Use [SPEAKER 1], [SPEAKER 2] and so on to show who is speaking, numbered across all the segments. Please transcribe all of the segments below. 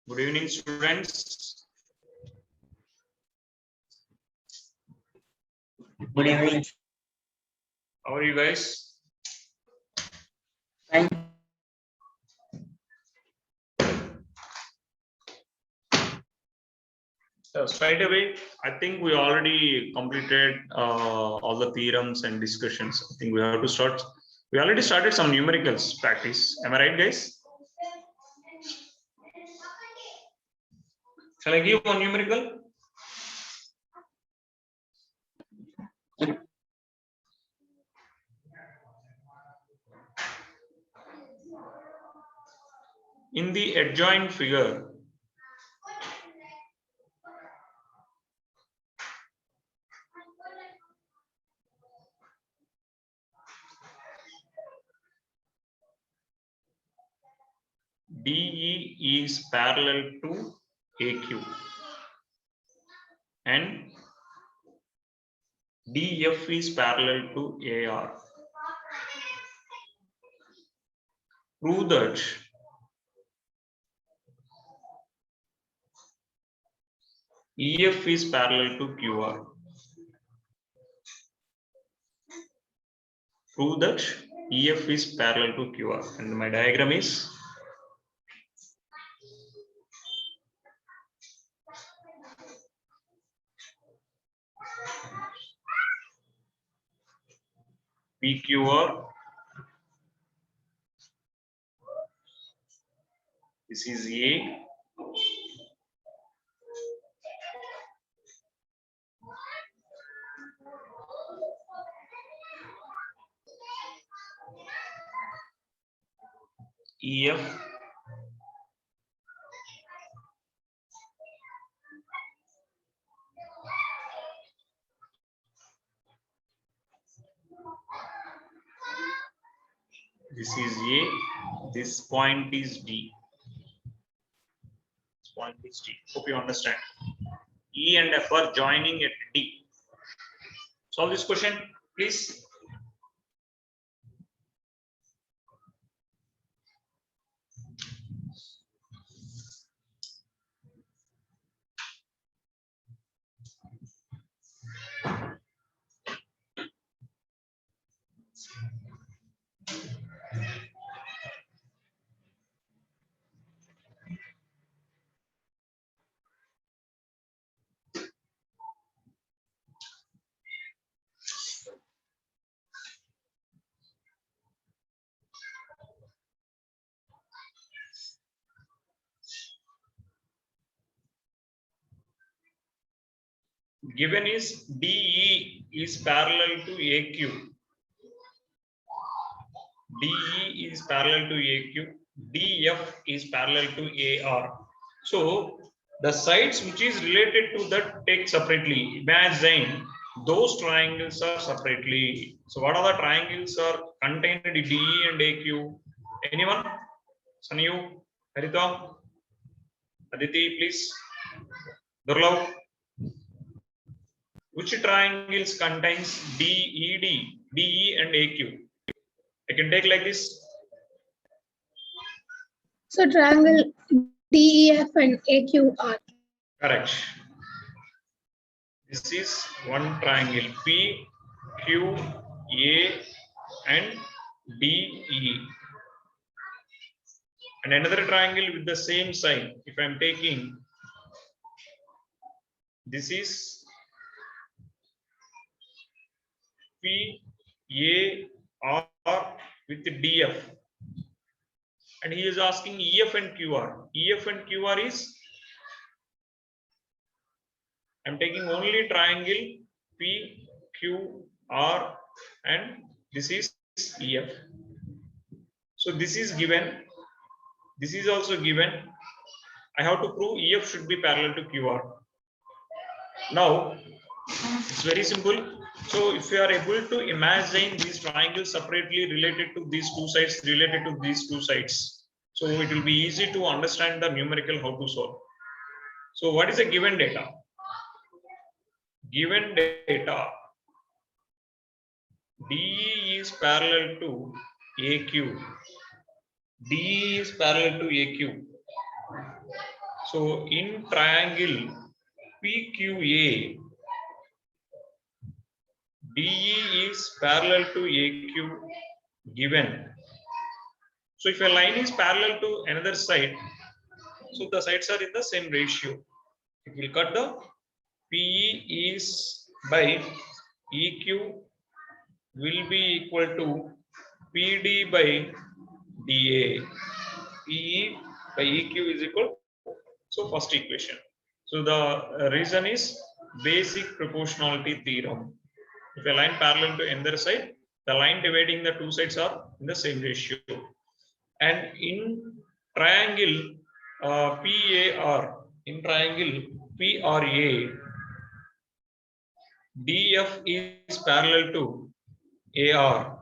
[SPEAKER 1] Good evening, students.
[SPEAKER 2] Good evening.
[SPEAKER 1] How are you guys?
[SPEAKER 2] Fine.
[SPEAKER 1] Straight away, I think we already completed all the theorems and discussions. I think we have to start. We already started some numericals practice. Am I right, guys? Shall I give one numerical? In the adjoint figure, DE is parallel to AQ and DF is parallel to AR. Prove that EF is parallel to QR. Prove that EF is parallel to QR. And my diagram is PQR. This is A. EF. This is A. This point is D. This point is D. Hope you understand. E and F are joining at D. Solve this question, please. Given is DE is parallel to AQ. DE is parallel to AQ. DF is parallel to AR. So the sides which is related to that take separately. Imagine those triangles are separately. So what are the triangles are contained in DE and AQ? Anyone? Sanyu, Harita, Aditi, please. Durlav. Which triangles contains DED, DE and AQ? I can take like this.
[SPEAKER 3] So triangle DEF and AQR.
[SPEAKER 1] Correct. This is one triangle P, Q, A and DE. And another triangle with the same side. If I am taking, this is P, A, R with DF. And he is asking EF and QR. EF and QR is, I am taking only triangle P, Q, R and this is EF. So this is given. This is also given. I have to prove EF should be parallel to QR. Now, it's very simple. So if you are able to imagine these triangles separately related to these two sides, related to these two sides, so it will be easy to understand the numerical how to solve. So what is the given data? Given data, DE is parallel to AQ. DE is parallel to AQ. So in triangle PQA, DE is parallel to AQ given. So if a line is parallel to another side, so the sides are in the same ratio. It will cut the PE is by EQ will be equal to PD by DA. PE by EQ is equal. So first equation. So the reason is basic proportionality theorem. If a line parallel to another side, the line dividing the two sides are in the same ratio. And in triangle PAR, in triangle PRA, DF is parallel to AR.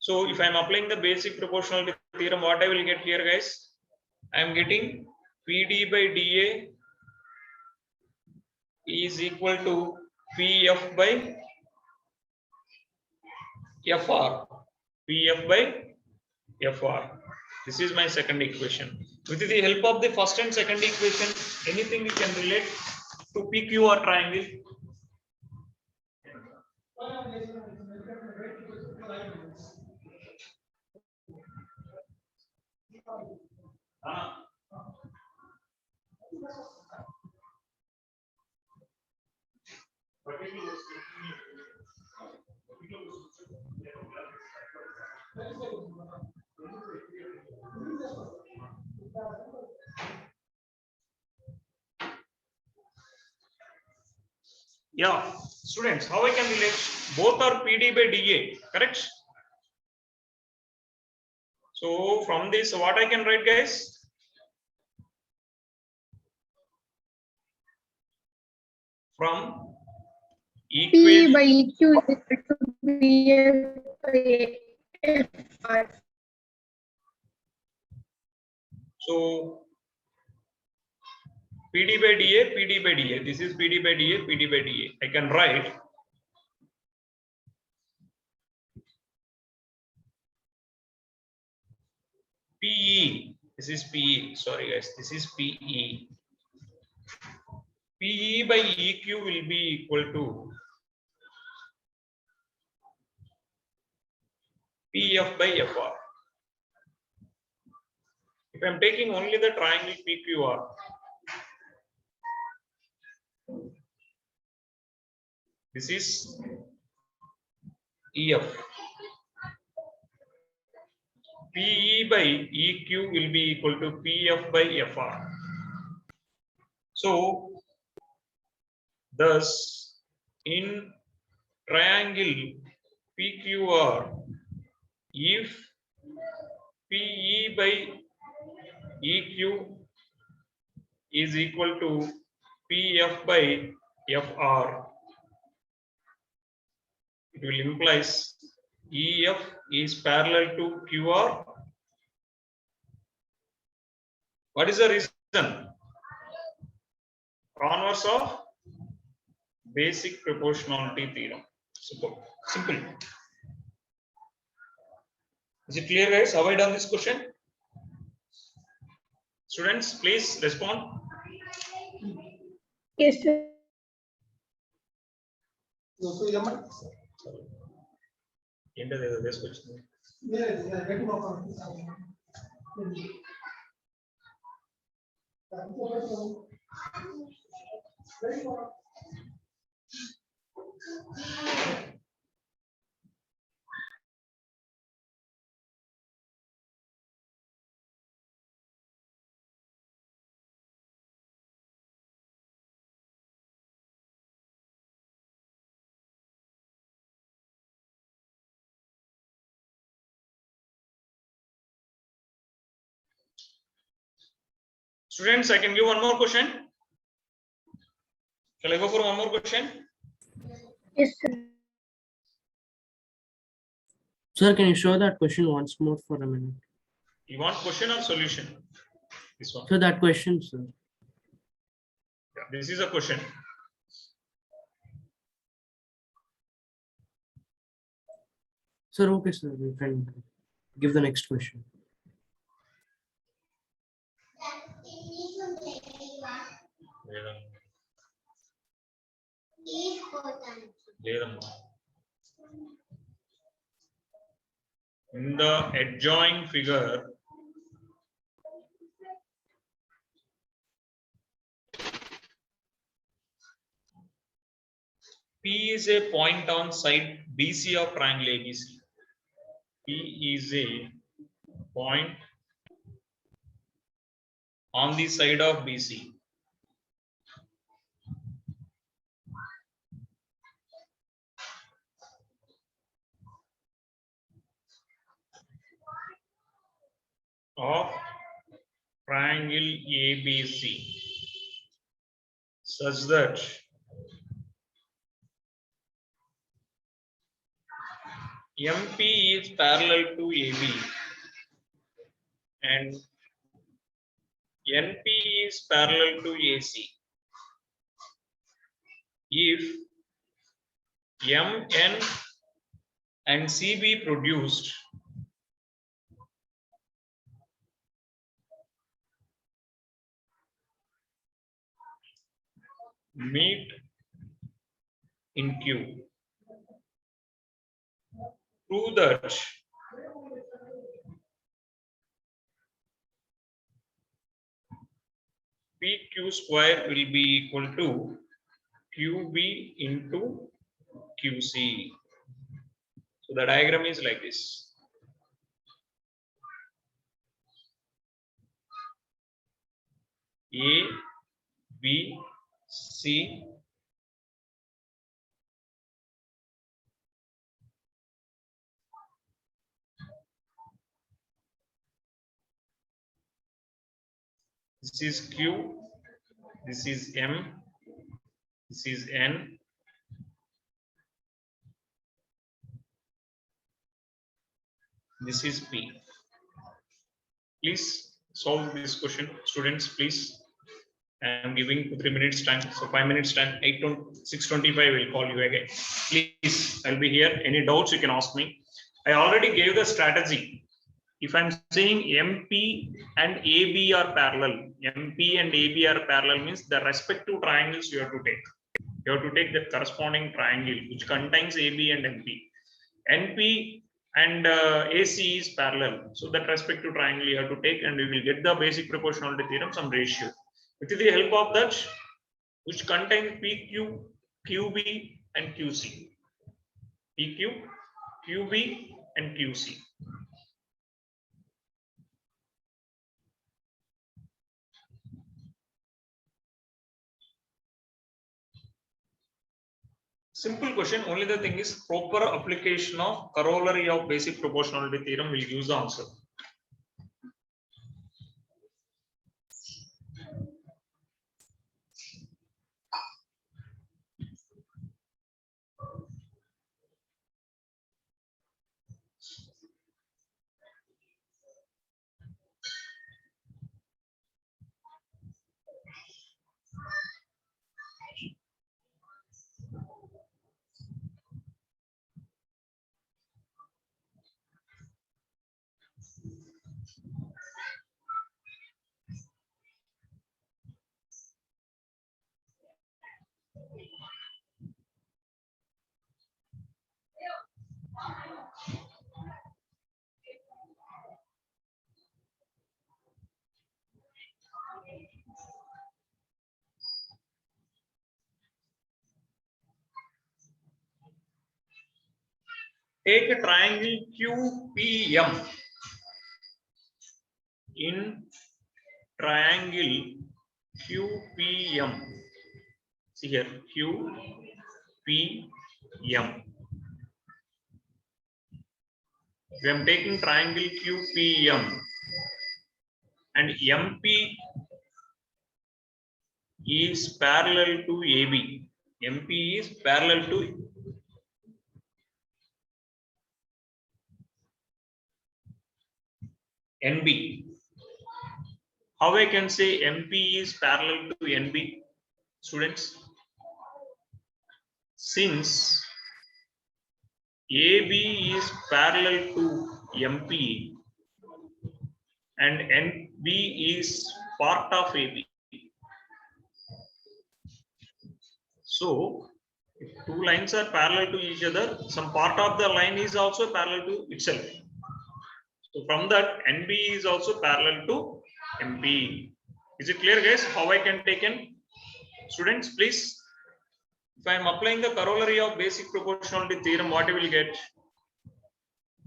[SPEAKER 1] So if I am applying the basic proportionality theorem, what I will get here, guys? I am getting PD by DA is equal to PF by FR. PF by FR. This is my second equation. With the help of the first and second equation, anything you can relate to PQR triangle. Yeah, students, how I can relate? Both are PD by DA, correct? So from this, what I can write, guys? From
[SPEAKER 3] P
[SPEAKER 1] equation.
[SPEAKER 3] by EQ is equal to BF by FR.
[SPEAKER 1] So PD by DA, PD by DA. This is PD by DA, PD by DA. I can write PE. This is PE. Sorry, guys. This is PE. PE by EQ will be equal to PF by FR. If I am taking only the triangle PQR, this is EF. PE by EQ will be equal to PF by FR. So, thus, in triangle PQR, if PE by EQ is equal to PF by FR, it will implies EF is parallel to QR. What is the reason? Converse of basic proportionality theorem. Simple. Is it clear, guys? Have I done this question? Students, please respond.
[SPEAKER 3] Yes, sir.
[SPEAKER 1] This question. Students, I can give one more question. Shall I go for one more question?
[SPEAKER 3] Yes, sir.
[SPEAKER 2] Sir, can you show that question once more for a minute?
[SPEAKER 1] You want question or solution? This one.
[SPEAKER 2] So that question, sir.
[SPEAKER 1] Yeah, this is a question.
[SPEAKER 2] Sir, okay, sir. You can give the next question.
[SPEAKER 1] In the adjoining figure, P is a point on side BC of triangle ABC. P is a point on the side of BC. Of triangle ABC such that MP is parallel to AB and NP is parallel to AC. If MN and CB produced meet in Q, prove that PQ square will be equal to QB into QC. So the diagram is like this. A, B, C, this is Q, this is M, this is N, this is P. Please solve this question, students, please. I am giving 2-3 minutes time, so 5 minutes time. 6:25 will call you again. Please, I'll be here. Any doubts you can ask me. I already gave the strategy. If I'm saying MP and AB are parallel, MP and AB are parallel means the respective triangles you have to take. You have to take the corresponding triangle which contains AB and MP. NP and AC is parallel, so that respective triangle you have to take, and we will get the basic proportionality theorem, some ratio. With the help of that, which contain PQ, QB, and QC. PQ, QB, and QC. Simple question, only the thing is proper application of corollary of basic proportionality theorem will use the answer. Take a triangle QPM. In triangle QPM, see here, QPM. We am taking triangle QPM and MP is parallel to AB. MP is parallel to NB. How I can say MP is parallel to NB, students? Since AB is parallel to MP and NB is part of AB. So if two lines are parallel to each other, some part of the line is also parallel to itself. So from that, NB is also parallel to MP. Is it clear, guys? How I can take in? Students, please. If I am applying the corollary of basic proportionality theorem, what you will get?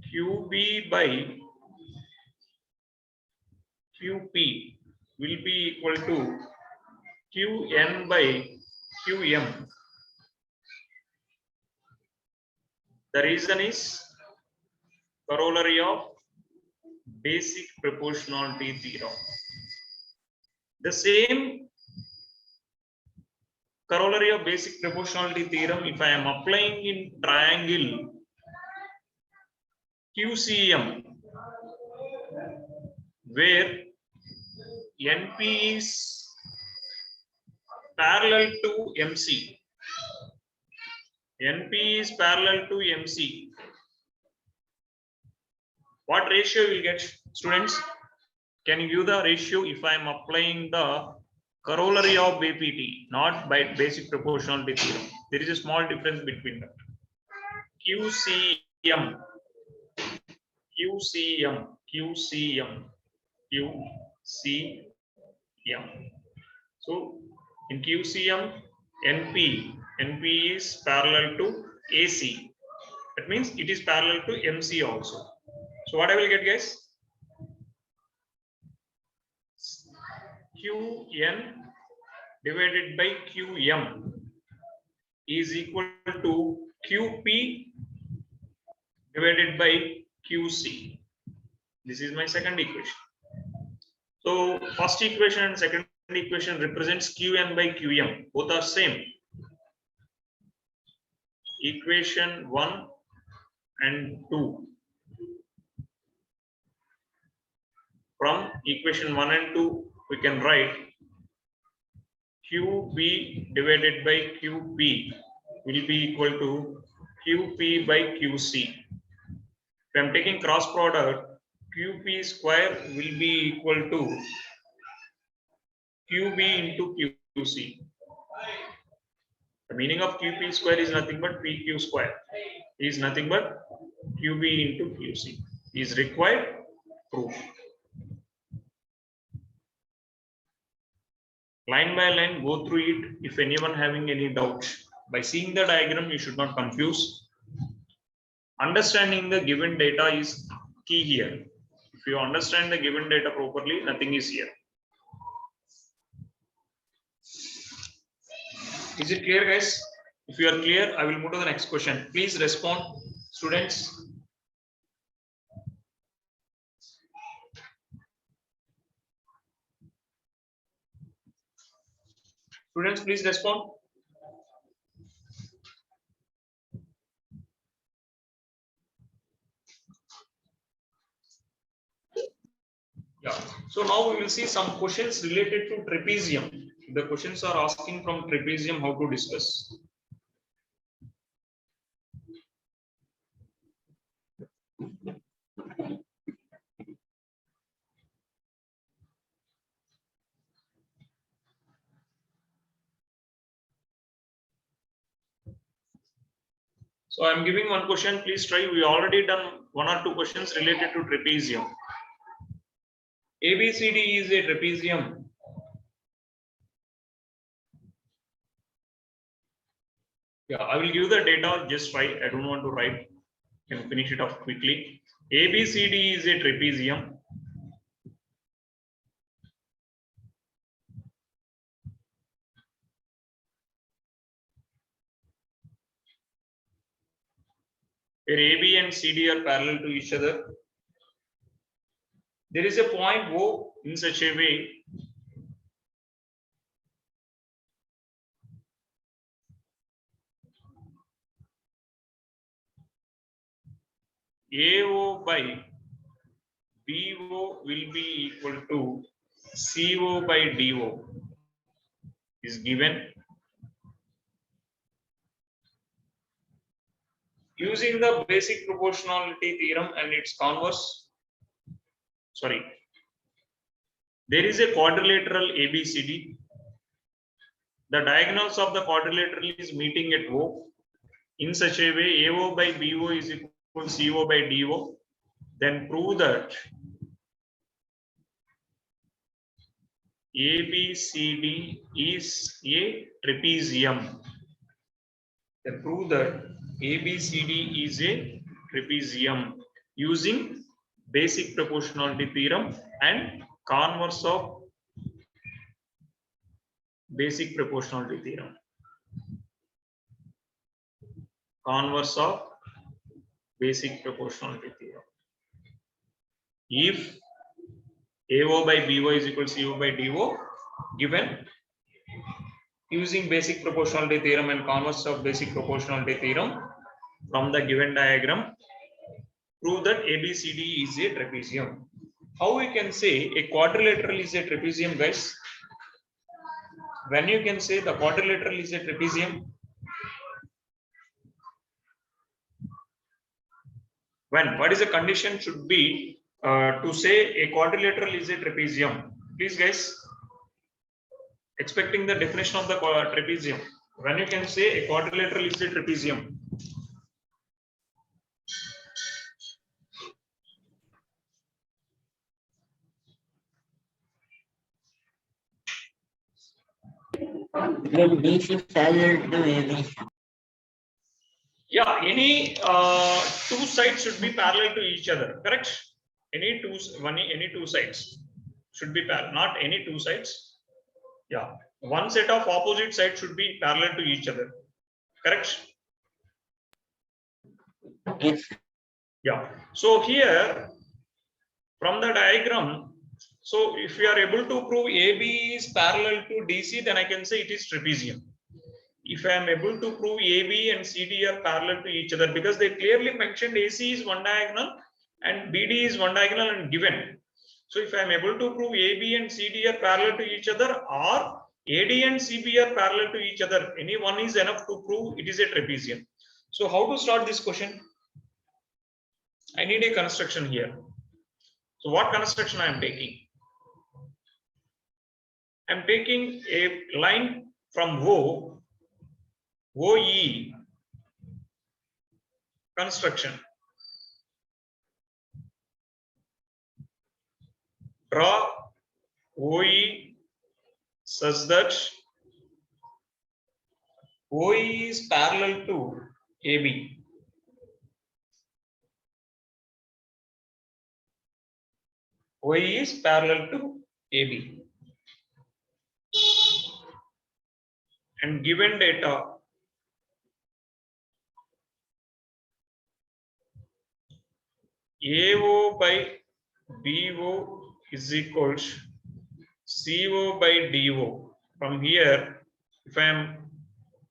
[SPEAKER 1] QB by QP will be equal to Qn by Qm. The reason is corollary of basic proportionality theorem. The same corollary of basic proportionality theorem, if I am applying in triangle QCM, where NP is parallel to MC. NP is parallel to MC. What ratio you will get, students? Can you give the ratio if I am applying the corollary of BPT, not by basic proportionality theorem? There is a small difference between that. QCM, QCM, QCM, QCM. So in QCM, NP is parallel to AC. That means it is parallel to MC also. So what I will get, guys? Qn divided by Qm is equal to Qp divided by Qc. This is my second equation. So first equation and second equation represents Qn by Qm. Both are same. Equation 1 and 2. From equation 1 and 2, we can write QB divided by QP will be equal to QP by QC. If I am taking cross product, QP square will be equal to QB into QC. The meaning of QP square is nothing but PQ square. Is nothing but QB into QC. Is required proof. Line by line, go through it. If anyone having any doubts, by seeing the diagram, you should not confuse. Understanding the given data is key here. If you understand the given data properly, nothing is here. Is it clear, guys? If you are clear, I will move to the next question. Please respond, students. Students, please respond. Yeah. So now we will see some questions related to trapezium. The questions are asking from trapezium how to discuss. So I am giving one question. Please try. We already done 1 or 2 questions related to trapezium. ABCD is a trapezium. Yeah, I will give the data. Just write. I don't want to write. Can finish it off quickly. ABCD is a trapezium. Where AB and CD are parallel to each other. There is a point O in such a way AO by BO will be equal to CO by DO is given. Using the basic proportionality theorem and its converse, sorry, there is a quadrilateral ABCD the diagonals of the quadrilateral is meeting at O in such a way AO by BO is equal to CO by DO, then prove that ABCD is a trapezium. Then prove that ABCD is a trapezium using basic proportionality theorem and converse of basic proportionality theorem. Converse of basic proportionality theorem. If AO by BO is equal to CO by DO, given using basic proportionality theorem and converse of basic proportionality theorem from the given diagram, prove that ABCD is a trapezium. How we can say a quadrilateral is a trapezium, guys? When you can say the quadrilateral is a trapezium? When? What is the condition should be to say a quadrilateral is a trapezium? Please, guys, expecting the definition of the trapezium. When you can say a quadrilateral is a trapezium?
[SPEAKER 4] When DC parallel to AB.
[SPEAKER 1] Yeah, any two sides should be parallel to each other, correct? Any two sides should be parallel, not any two sides. Yeah, one set of opposite sides should be parallel to each other, correct?
[SPEAKER 4] Yes.
[SPEAKER 1] Yeah. So here from the diagram, so if we are able to prove AB is parallel to DC, then I can say it is trapezium. If I am able to prove AB and CD are parallel to each other, because they clearly mentioned AC is one diagonal and BD is one diagonal and given. So if I am able to prove AB and CD are parallel to each other, or AD and CB are parallel to each other, any one is enough to prove it is a trapezium. So how to start this question? I need a construction here. So what construction I am taking? I am taking a line from OE construction. Draw OE such that OE is parallel to AB. OE is parallel to AB. And given data, AO by BO is equals CO by DO. From here, if I am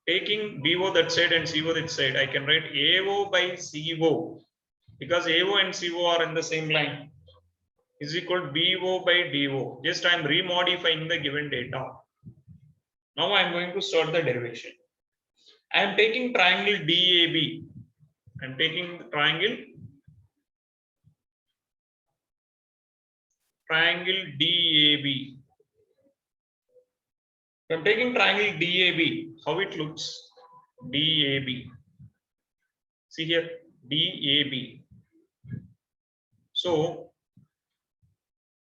[SPEAKER 1] taking BO that side and CO that side, I can write AO by CO, because AO and CO are in the same line, is equal to BO by DO. Just I am remodifying the given data. Now I am going to start the derivation. I am taking triangle DAB. I am taking the triangle DAB. I am taking triangle DAB. How it looks? DAB. See here, DAB. So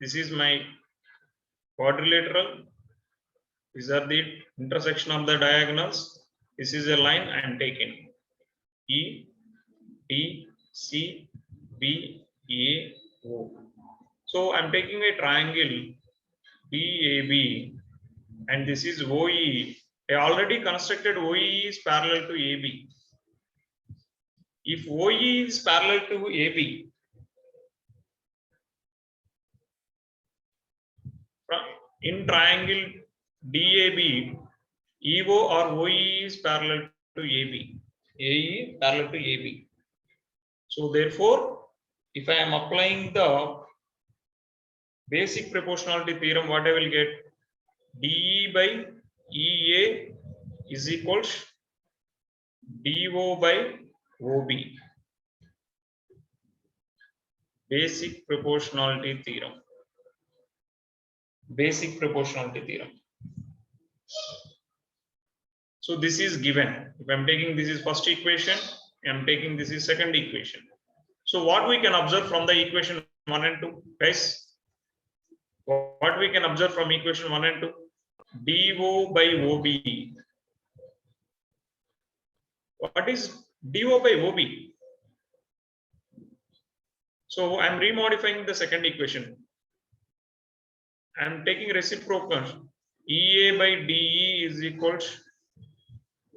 [SPEAKER 1] this is my quadrilateral. These are the intersection of the diagonals. This is a line I am taking. E, D, C, B, A, O. So I am taking a triangle DAB, and this is OE. I already constructed OE is parallel to AB. If OE is parallel to AB, in triangle DAB, EO or OE is parallel to AB. AE parallel to AB. So therefore, if I am applying the basic proportionality theorem, what I will get? DE by EA is equals DO by OB. Basic proportionality theorem. Basic proportionality theorem. So this is given. If I'm taking this is first equation, I'm taking this is second equation. So what we can observe from the equation 1 and 2, guys? What we can observe from equation 1 and 2? dO by OB. What is dO by OB? So I'm remodifying the second equation. I'm taking reciprocal. EA by DE is equals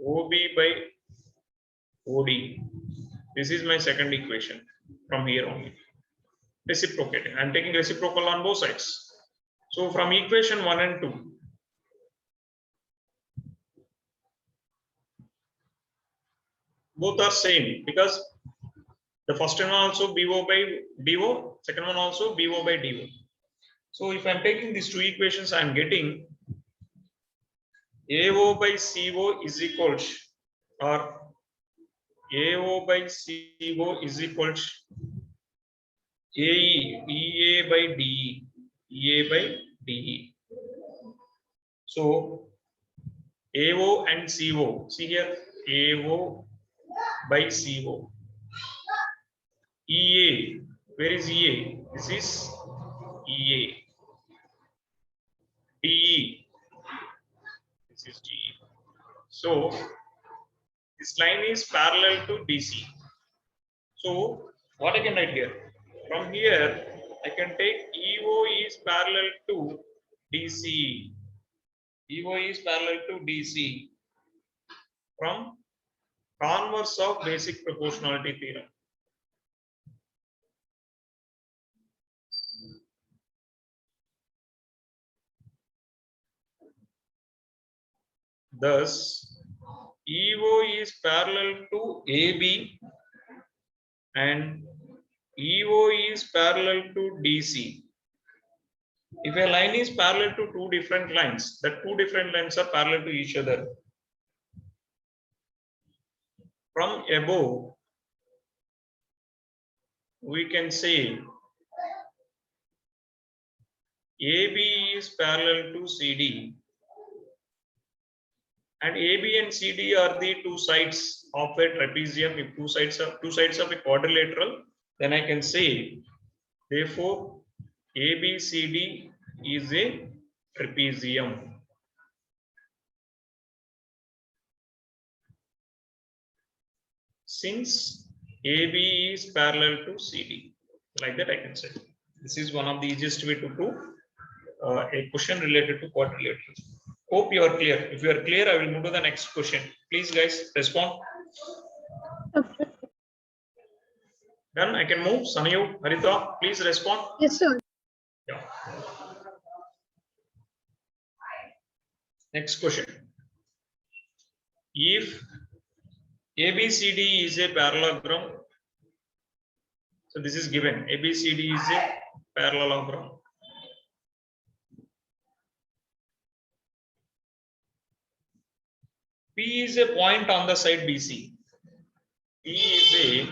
[SPEAKER 1] OB by OD. This is my second equation from here only. Reciprocating. I'm taking reciprocal on both sides. So from equation 1 and 2, both are same because the first one also BO by DO, second one also BO by DO. So if I'm taking these two equations, I'm getting AO by CO is equals, or AO by CO is equals AE, EA by DE, EA by DE. So AO and CO, see here, AO by CO. EA, where is EA? This is EA. DE, this is DE. So this line is parallel to DC. So what I can write here? From here, I can take EO is parallel to DC. EO is parallel to DC from converse of basic proportionality theorem. Thus, EO is parallel to AB and EO is parallel to DC. If a line is parallel to two different lines, the two different lines are parallel to each other. From above, we can say AB is parallel to CD, and AB and CD are the two sides of a trapezium. If two sides of a quadrilateral, then I can say, therefore, ABCD is a trapezium. Since AB is parallel to CD, like that I can say. This is one of the easiest way to do a question related to quadrilaterals. Hope you are clear. If you are clear, I will move to the next question. Please, guys, respond.
[SPEAKER 3] Okay.
[SPEAKER 1] Done. I can move. Sanayu, Harita, please respond.
[SPEAKER 3] Yes, sir.
[SPEAKER 1] Yeah. Next question. If ABCD is a parallelogram, so this is given. ABCD is a parallelogram. P is a point on the side BC. P is a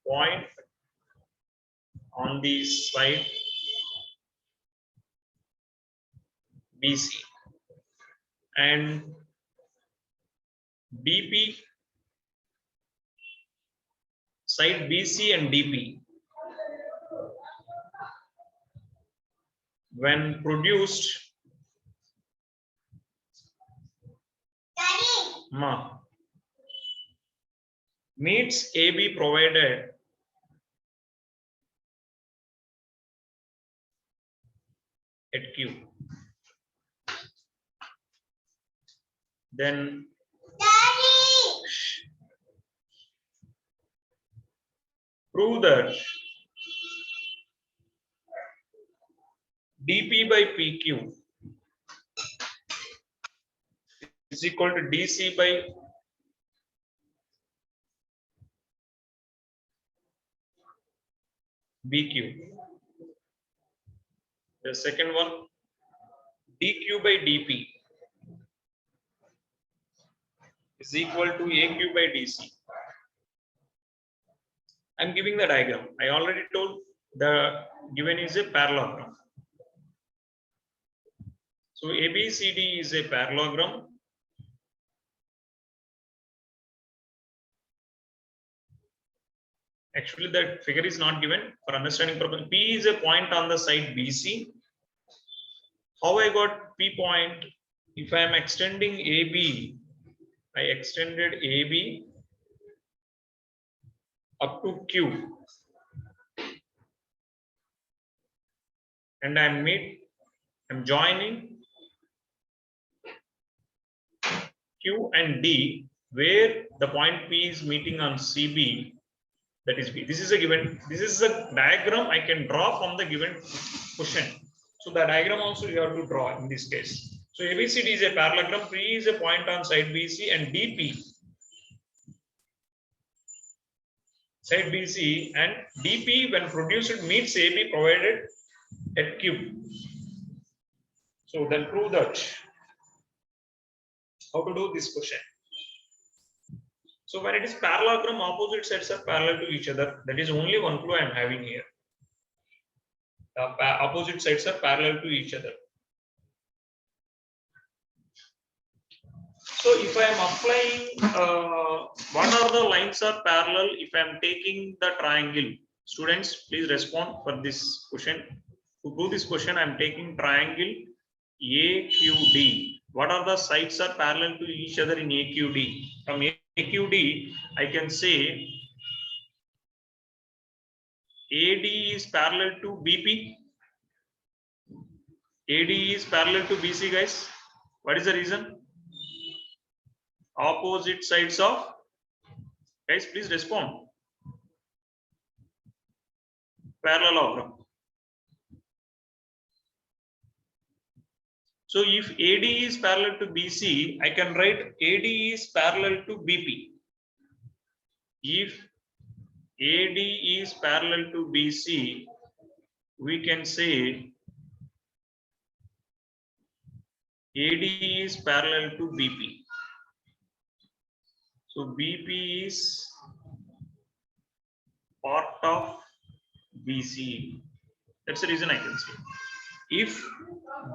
[SPEAKER 1] point on the side BC, and DP, side BC and DP, when produced, meets AB provided at Q. Then prove that dP by PQ is equal to DC by BQ. The second one, DQ by DP is equal to AQ by DC. I'm giving the diagram. I already told the given is a parallelogram. So ABCD is a parallelogram. Actually, that figure is not given for understanding purpose. P is a point on the side BC. How I got P point? If I am extending AB, I extended AB up to Q, and I'm joining Q and D, where the point P is meeting on CB, that is B. This is a given. This is a diagram I can draw from the given question. So the diagram also you have to draw in this case. So ABCD is a parallelogram, P is a point on side BC, and DP side BC and DP when produced meets AB provided at Q. So then prove that. How to do this question? So when it is parallelogram, opposite sides are parallel to each other. That is only one clue I am having here. The opposite sides are parallel to each other. So if I am applying, what are the lines are parallel if I am taking the triangle? Students, please respond for this question. To do this question, I am taking triangle AQD. What are the sides are parallel to each other in AQD? From AQD, I can say AD is parallel to BP. AD is parallel to BC, guys. What is the reason? Opposite sides of, guys, please respond. Parallelogram. So if AD is parallel to BC, I can write AD is parallel to BP. If AD is parallel to BC, we can say AD is parallel to BP. So BP is part of BC. That's the reason I can say. If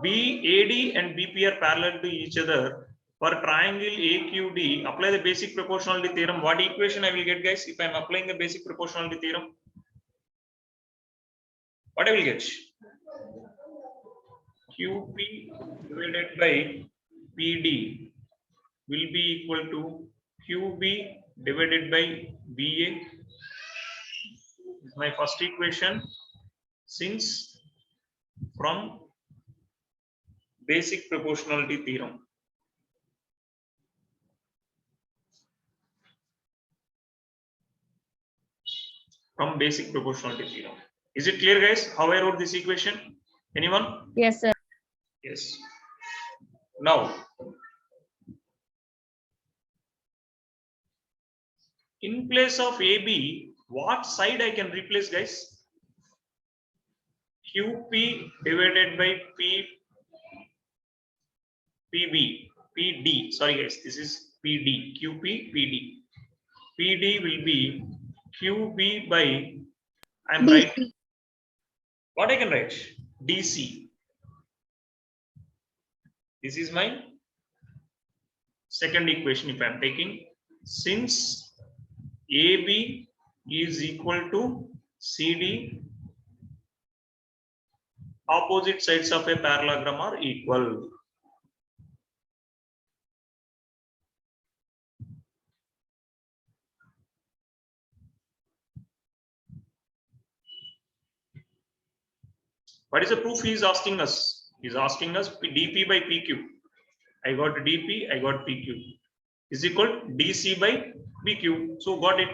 [SPEAKER 1] BAD and BP are parallel to each other, for triangle AQD, apply the basic proportionality theorem. What equation I will get, guys, if I am applying the basic proportionality theorem? What I will get? QP divided by PD will be equal to QB divided by BA. This is my first equation. Since from basic proportionality theorem. From basic proportionality theorem. Is it clear, guys, how I wrote this equation? Anyone?
[SPEAKER 3] Yes, sir.
[SPEAKER 1] Yes. Now, in place of AB, what side I can replace, guys? QP divided by PD. Sorry, guys, this is PD. QP, PD. PD will be QB by, I'm writing, what I can write? DC. This is my second equation if I am taking. Since AB is equal to CD, opposite sides of a parallelogram are equal. What is the proof he is asking us? He is asking us dP by PQ. I got dP, I got PQ is equal to DC by PQ. So got it.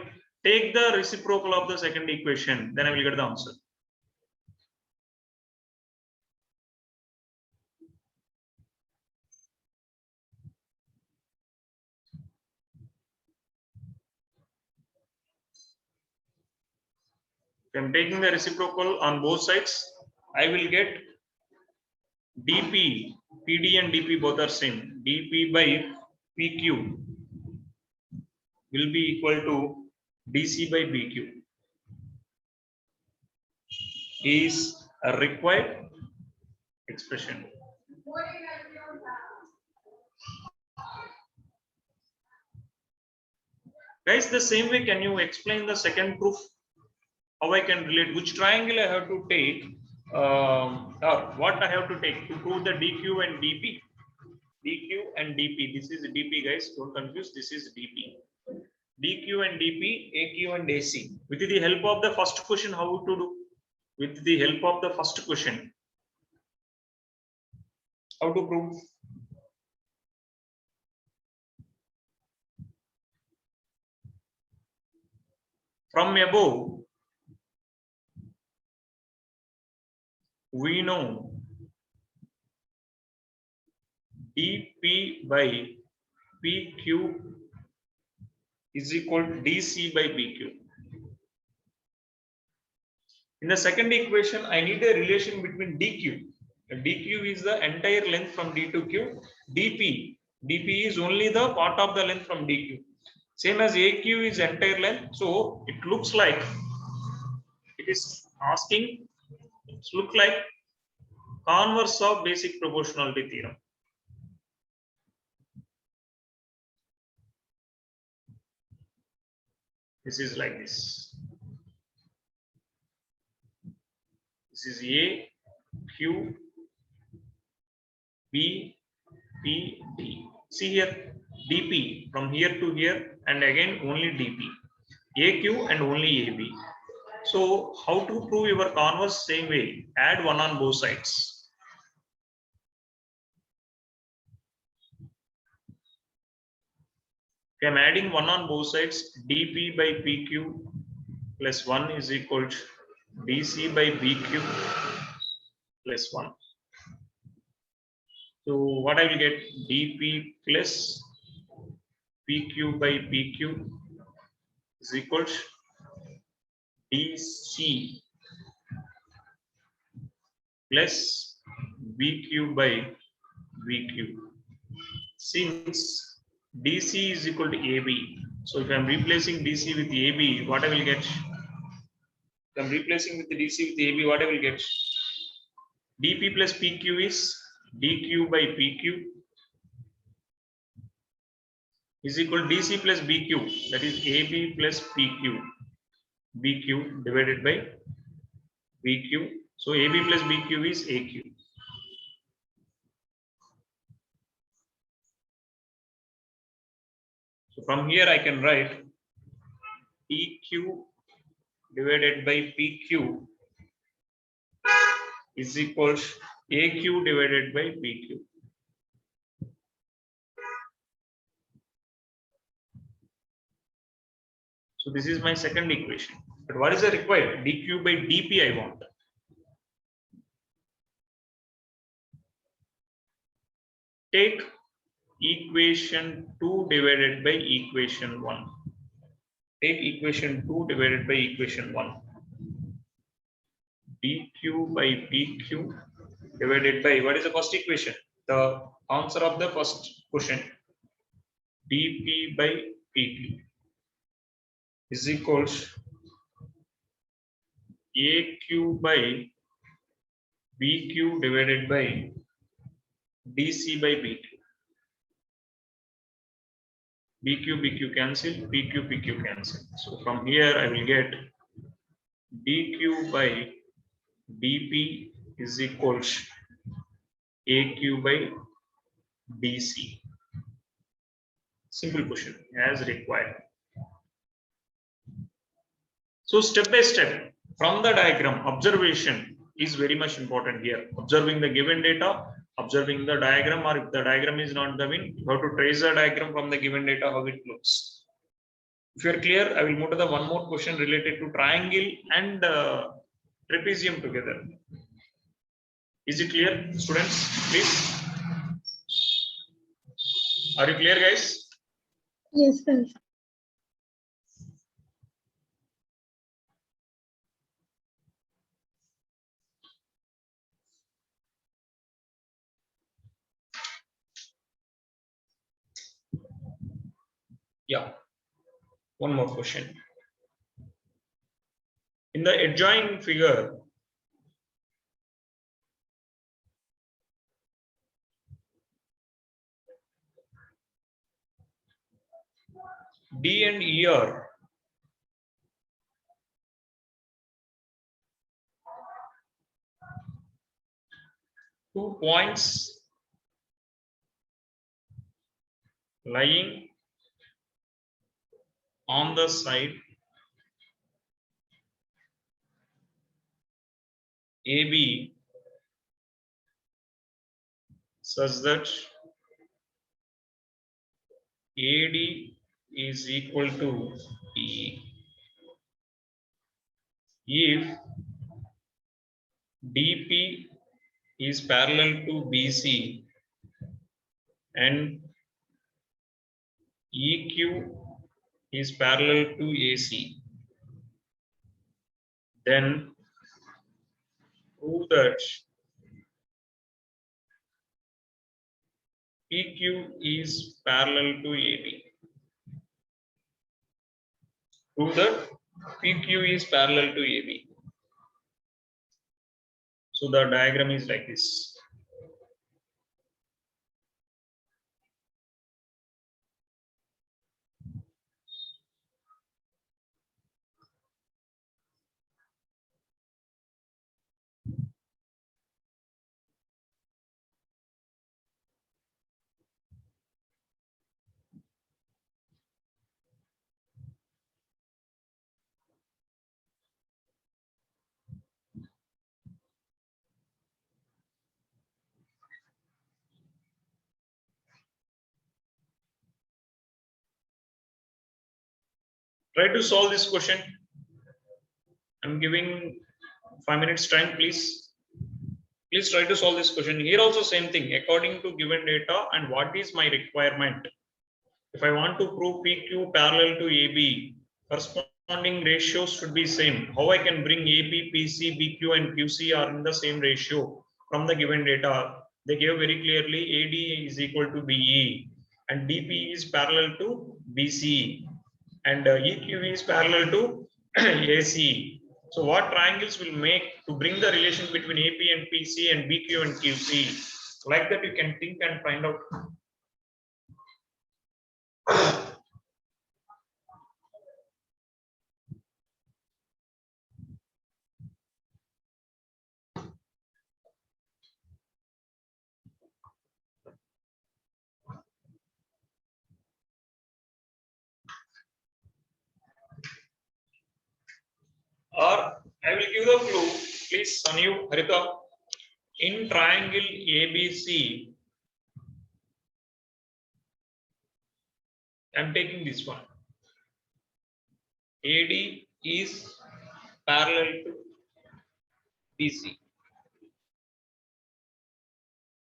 [SPEAKER 1] Take the reciprocal of the second equation, then I will get the answer. If I am taking the reciprocal on both sides, I will get dP, PD and dP both are same. dP by PQ will be equal to DC by BQ. Is a required expression. Guys, the same way, can you explain the second proof? how I can relate, which triangle I have to take, or what I have to take to prove the DQ and DP. DQ and DP. This is DP, guys. Don't confuse. This is DP. DQ and DP, AQ and AC. With the help of the first question, how to do? With the help of the first question, how to prove? From above, we know dP by PQ is equal to DC by BQ. In the second equation, I need a relation between DQ. DQ is the entire length from D to Q. DP is only the part of the length from DQ. Same as AQ is entire length. So it looks like it is asking, it looks like converse of basic proportionality theorem. This is like this. This is A, Q, B, P, D. See here, DP from here to here, and again only DP. AQ and only AB. So how to prove your converse? Same way, add 1 on both sides. Okay, I'm adding 1 on both sides. DP by PQ plus 1 is equal to DC by BQ plus 1. So what I will get? DP plus PQ by PQ is equal to DC plus BQ by BQ. Since DC is equal to AB, so if I am replacing DC with AB, what I will get? If I am replacing with the DC with AB, what I will get? DP plus PQ is DQ by PQ is equal to DC plus BQ, that is AB plus PQ, BQ divided by BQ. So AB plus BQ is AQ. So from here I can write PQ divided by PQ is equal to AQ divided by PQ. So this is my second equation. But what is the required? DQ by DP I want. Take equation 2 divided by equation 1. Take equation 2 divided by equation 1. DQ by PQ divided by, what is the first equation? The answer of the first question. DP by PQ is equals AQ by BQ divided by DC by BQ. BQ cancel, PQ cancel. So from here I will get DQ by DP is equals AQ by DC. Simple question as required. So step by step from the diagram, observation is very much important here. Observing the given data, observing the diagram, or if the diagram is not given, you have to trace the diagram from the given data, how it looks. If you are clear, I will move to the one more question related to triangle and trapezium together. Is it clear, students? Please. Are you clear, guys?
[SPEAKER 3] Yes, sir.
[SPEAKER 1] Yeah. One more question. In the adjoining figure, D and E are 2 points lying on the side AB such that AD is equal to E. If DP is parallel to BC and EQ is parallel to AC, then prove that PQ is parallel to AB. Prove that PQ is parallel to AB. So the diagram is like this. Try to solve this question. I'm giving 5 minutes time, please. Please try to solve this question. Here also same thing, according to given data and what is my requirement. If I want to prove PQ parallel to AB, corresponding ratios should be same. How I can bring AB, PC, BQ and QC are in the same ratio from the given data? They gave very clearly AD is equal to BE and DP is parallel to BC and EQ is parallel to AC. So what triangles will make to bring the relation between AP and PC and BQ and QC? Like that you can think and find out. Or I will give the clue, please, Sanyu, Harita. In triangle ABC, I am taking this one. AD is parallel to BC.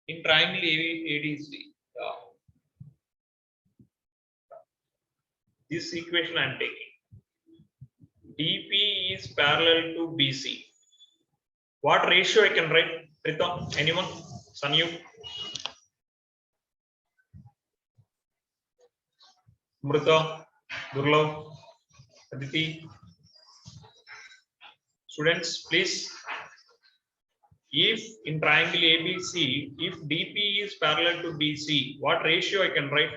[SPEAKER 1] In triangle ADC, this equation I am taking. DP is parallel to BC. What ratio I can write? Rita, anyone? Sanyu? Mrita, Durlav, Aditi. Students, please. If in triangle ABC, if DP is parallel to BC, what ratio I can write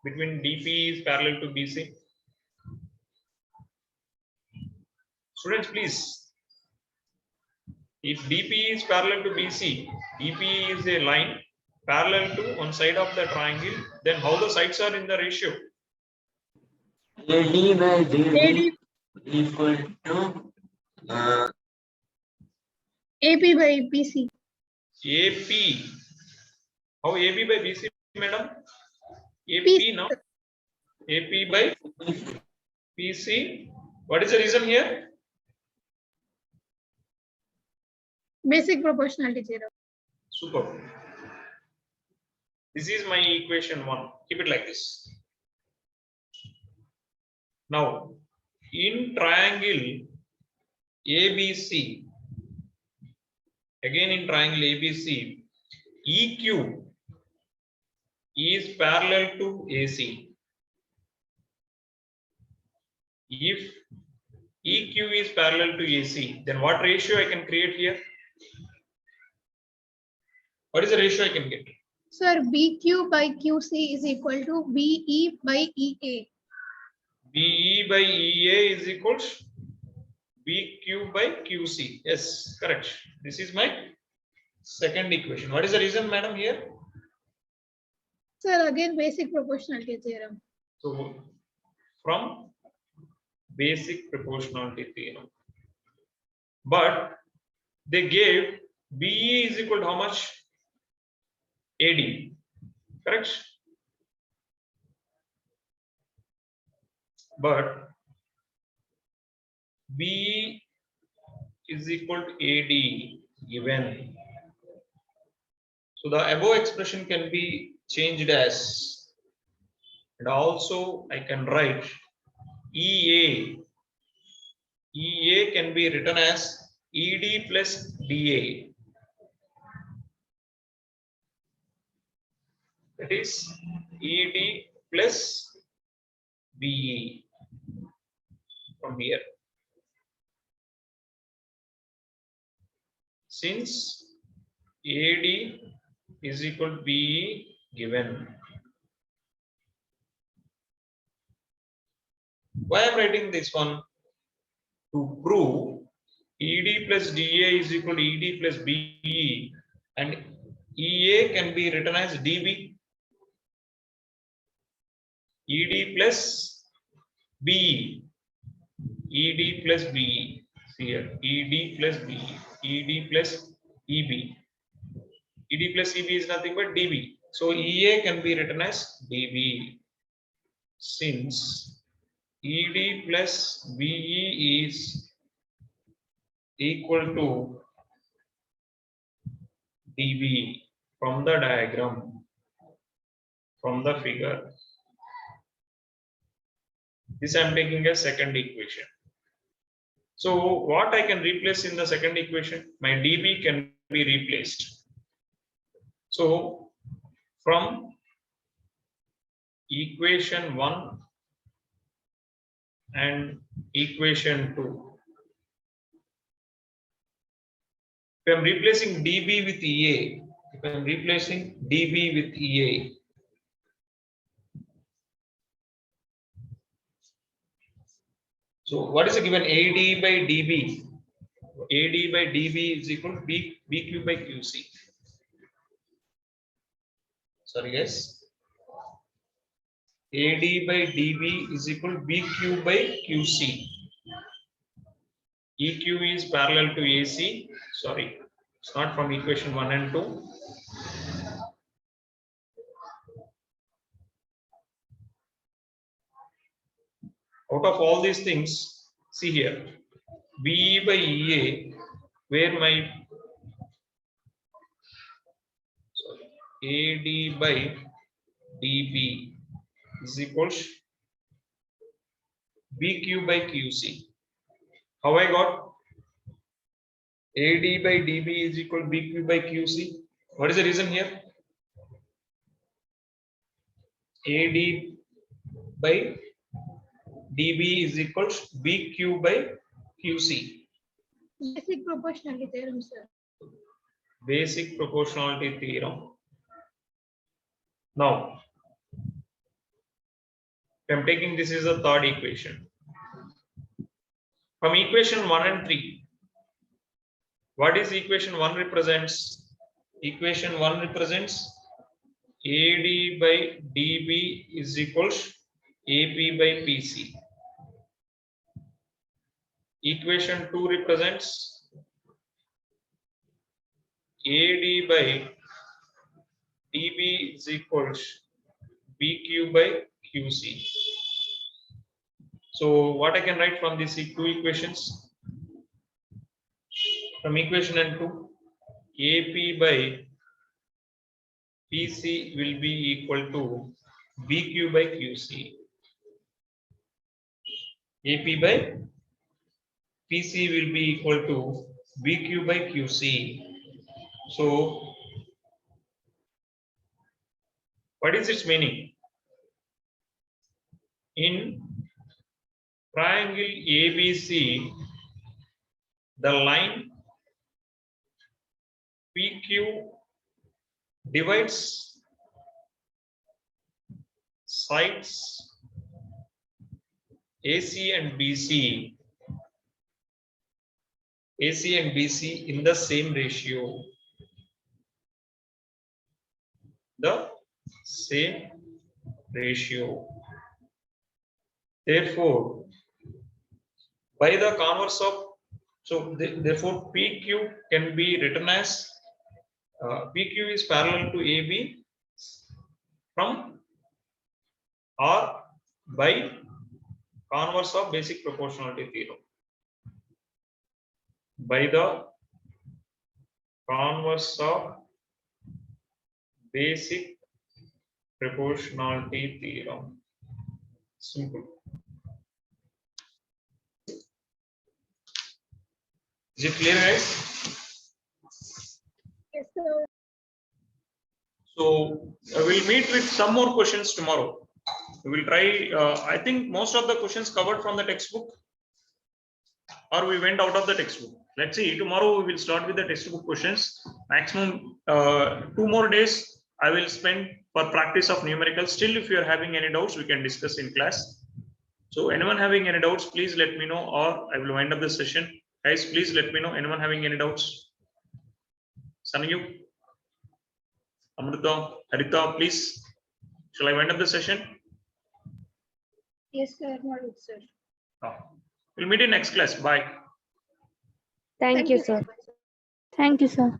[SPEAKER 1] between DP is parallel to BC? Students, please. If DP is parallel to BC, DP is a line parallel to one side of the triangle, then how the sides are in the ratio?
[SPEAKER 4] AD by BD equal to
[SPEAKER 3] AP by PC.
[SPEAKER 1] AP. How AB by BC, madam? AP now. AP by PC. What is the reason here?
[SPEAKER 3] Basic proportionality theorem.
[SPEAKER 1] Super. This is my equation 1. Keep it like this. Now, in triangle ABC, again in triangle ABC, EQ is parallel to AC. If EQ is parallel to AC, then what ratio I can create here? What is the ratio I can get?
[SPEAKER 3] Sir, BQ by QC is equal to BE by EA.
[SPEAKER 1] BE by EA is equals BQ by QC. Yes, correct. This is my second equation. What is the reason, madam, here?
[SPEAKER 3] Sir, again, basic proportionality theorem.
[SPEAKER 1] So from basic proportionality theorem. But they gave BE is equal to how much? AD. Correct? But BE is equal to AD given. So the above expression can be changed as, and also I can write EA. EA can be written as ED plus DA. That is ED plus BE from here. Since AD is equal to BE given. Why I am writing this one? To prove ED plus DA is equal to ED plus BE, and EA can be written as DB. ED plus BE. ED plus BE. See here, ED plus BE. ED plus EB. ED plus EB is nothing but DB. So EA can be written as DB. Since ED plus BE is equal to DB from the diagram, from the figure. This I am taking as second equation. So what I can replace in the second equation? My DB can be replaced. So from equation 1 and equation 2, if I am replacing DB with EA, if I am replacing DB with EA, so what is the given? AD by DB. AD by DB is equal to BQ by QC. Sorry guys. AD by DB is equal to BQ by QC. EQ is parallel to AC. Sorry, it's not from equation 1 and 2. Out of all these things, see here, BE by EA, where my AD by DB is equals BQ by QC. How I got AD by DB is equal to BQ by QC? What is the reason here? AD by DB is equal to BQ by QC.
[SPEAKER 3] Basic proportionality theorem, sir.
[SPEAKER 1] Basic proportionality theorem. Now, I'm taking this is the third equation. From equation 1 and 3, what is equation 1 represents? Equation 1 represents AD by DB is equals AP by PC. Equation 2 represents AD by DB is equals BQ by QC. So what I can write from these two equations? From equation and 2, AP by PC will be equal to BQ by QC. AP by PC will be equal to BQ by QC. So what is its meaning? In triangle ABC, the line PQ divides sides AC and BC in the same ratio. the same ratio. Therefore, by the converse of, so therefore PQ can be written as PQ is parallel to AB from or by converse of basic proportionality theorem. By the converse of basic proportionality theorem. Simple. Is it clear, guys?
[SPEAKER 3] Yes, sir.
[SPEAKER 1] So we'll meet with some more questions tomorrow. We will try. I think most of the questions covered from the textbook, or we went out of the textbook. Let's see. Tomorrow we will start with the textbook questions. Maximum 2 more days I will spend for practice of numerical. Still, if you are having any doubts, we can discuss in class. So anyone having any doubts, please let me know, or I will wind up the session. Guys, please let me know. Anyone having any doubts? Sanyu, Amrita, Harita, please. Shall I wind up the session?
[SPEAKER 3] Yes, sir. Not sir.
[SPEAKER 1] We'll meet in next class. Bye.
[SPEAKER 5] Thank you, sir.
[SPEAKER 3] so much.
[SPEAKER 5] Thank you, sir.